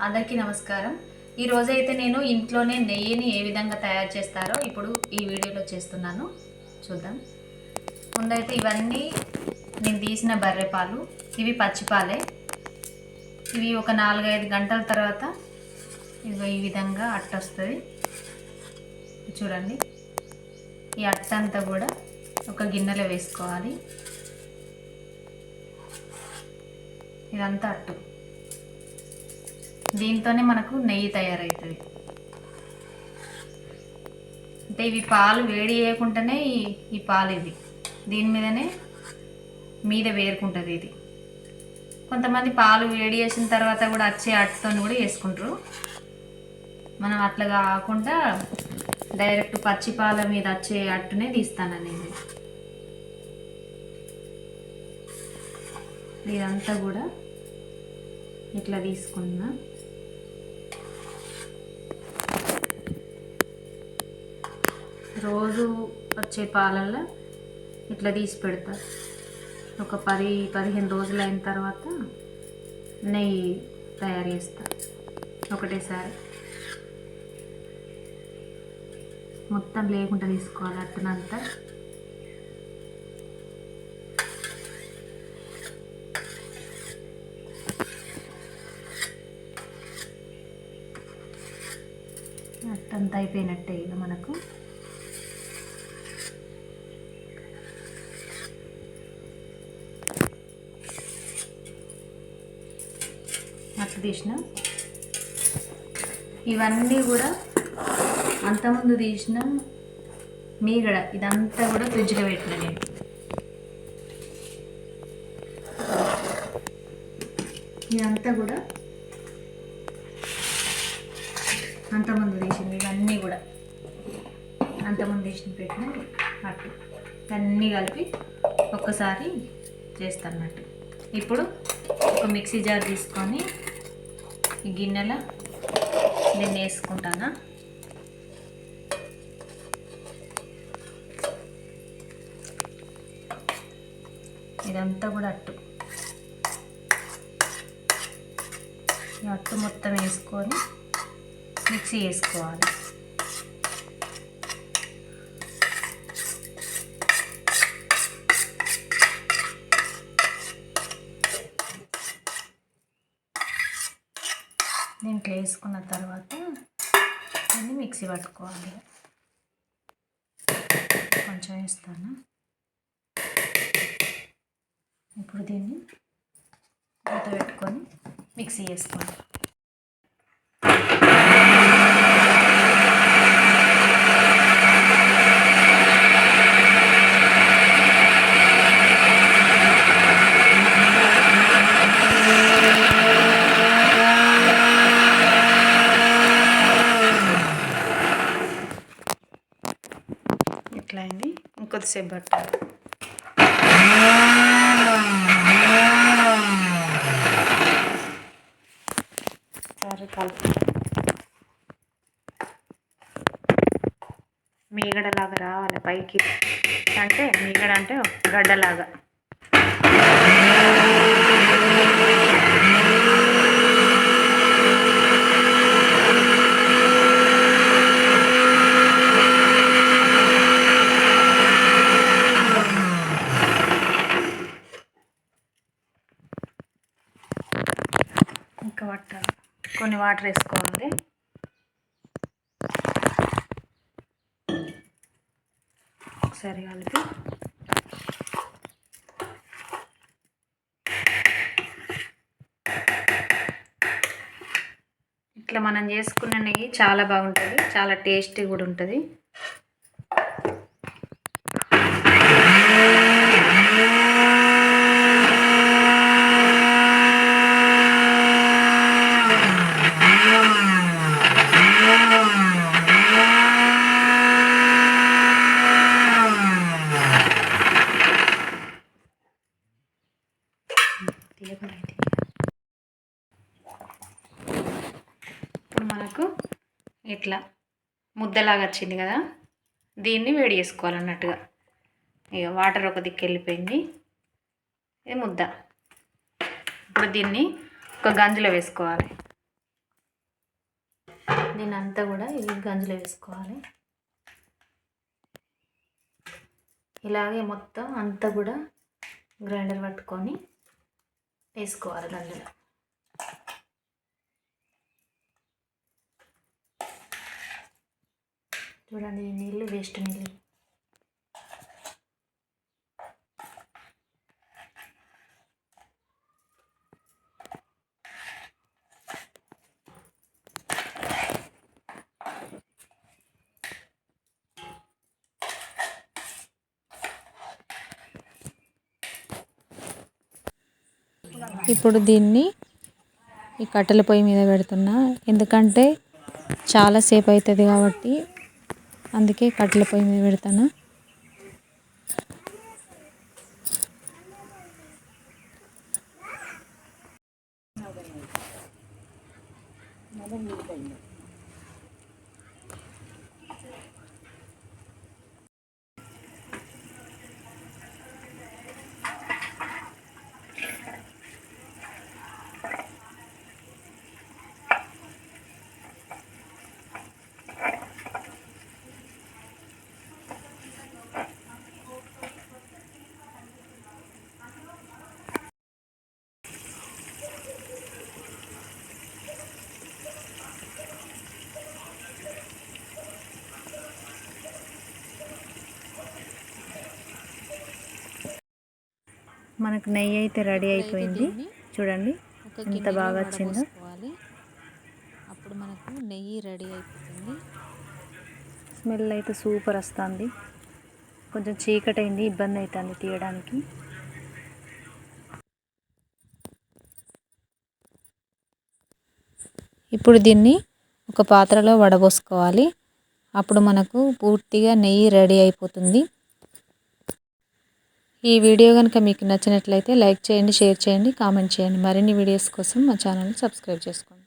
అందరికీ నమస్కారం. ఈ రోజైతే నేను ఇంట్లోనే నెయ్యిని ఏ విధంగా తయారు చేస్తారో ఇప్పుడు ఈ వీడియోలో చేస్తున్నాను. చూద్దాం. ముందైతే ఇవన్నీ నేను తీసిన బర్రె పాలు, ఇవి పచ్చిపాలే. ఇవి ఒక 4-5 గంటల తర్వాత ఈ విధంగా అట్ట వస్తుంది. చూడండి, ఈ అట్టంతా కూడా ఒక గిన్నెలో వేసుకోవాలి. ఇదంతా అట్టు, దీంతోనే మనకు నెయ్యి తయారవుతుంది. అంటే ఇవి పాలు వేడి చేయకుండానే ఈ పాలు ఇవి దీని మీదనే వేరుకుంటుంది. ఇది కొంతమంది పాలు వేడి చేసిన తర్వాత కూడా వచ్చే అట్టుతో కూడా వేసుకుంటారు. మనం అట్లా కాకుండా డైరెక్ట్ పచ్చి పాల మీద వచ్చే అట్టునే తీస్తాను నేను. ఇదంతా కూడా ఇట్లా తీసుకున్నా. రోజు వచ్చే పాలల్లో ఇట్లా తీసి పెడతా. ఒక 10-15 రోజులు అయిన తర్వాత నెయ్యి తయారు చేస్తా. ఒకటేసారి మొత్తం లేకుండా తీసుకోవాలి అట్టనంతా. అట్టంతా అయిపోయినట్టే ఇక మనకు. అట్లా తీసిన ఇవన్నీ కూడా అంతకుముందు తీసిన మీగడ ఇదంతా కూడా ఫ్రిడ్జ్లో పెట్టిన నేను. ఇదంతా కూడా అంతకుముందు తీసింది. ఇవన్నీ కూడా అంతకుముందు తీసిన పెట్టిన అట్టు ఇవన్నీ కలిపి ఒక్కసారి చేస్తాన్నట్టు. ఇప్పుడు ఒక మిక్సీ జార్ తీసుకొని ఈ గిన్నెలో నేను వేసుకుంటాను. ఇదంతా కూడా అట్టు మొత్తం వేసుకొని మిక్సీ వేసుకోవాలి. దీంట్లో వేసుకున్న తర్వాత దీన్ని మిక్సీ పట్టుకోవాలి. కొంచెం వేస్తాను. ఇప్పుడు దీన్ని మూత పెట్టుకొని మిక్సీ వేసుకోవాలి. ఇట్లా అయింది. ఇంకొద్దిసేపు పట్టాలి. సరే కలుపు. మీగడలాగా రావాలి పైకి. అంటే మీగడ అంటే గడ్డలాగా. ఇంకా పట్టాలి. కొన్ని వాటర్ వేసుకోవాలి. ఒకసారి కలిపి ఇట్లా మనం చేసుకున్న నెయ్యి చాలా బాగుంటుంది. చాలా టేస్టీ కూడా ఉంటుంది. ఇప్పుడు మనకు ఇట్లా ముద్దలాగా వచ్చింది కదా, దీన్ని వేడి చేసుకోవాలన్నట్టుగా. ఇక వాటర్ ఒక దిక్కు వెళ్ళిపోయింది. ఇది ముద్ద. ఇప్పుడు దీన్ని ఒక గంజిలో వేసుకోవాలి. దీని అంతా కూడా ఈ గంజిలో వేసుకోవాలి. ఇలాగే మొత్తం అంతా కూడా గ్రైండర్ పట్టుకొని వేసుకోవాలి గంజిలో. చూడండి, ఈ నీళ్ళు వేస్ట్ నీళ్ళు. ఇప్పుడు దీన్ని ఈ కట్టెల పొయ్యి మీద పెడుతున్నా, ఎందుకంటే చాలాసేపు అవుతుంది కాబట్టి అందుకే కట్టెల పొయ్యి మీద పెడతాను. మనకు నెయ్యి అయితే రెడీ అయిపోయింది. చూడండి ఎంత బాగా వచ్చిందో. అప్పుడు మనకు నెయ్యి రెడీ అయిపోతుంది. స్మెల్ అయితే సూపర్ వస్తుంది. కొంచెం చీకటి అయింది, ఇబ్బంది అవుతుంది తీయడానికి. ఇప్పుడు దీన్ని ఒక పాత్రలో వడబోసుకోవాలి. అప్పుడు మనకు పూర్తిగా నెయ్యి రెడీ అయిపోతుంది. ఈ వీడియో కనుక మీకు నచ్చినట్లయితే లైక్ చేయండి, షేర్ చేయండి, కామెంట్ చేయండి. మరిన్ని వీడియోస్ కోసం మా ఛానల్ని సబ్స్క్రైబ్ చేసుకోండి.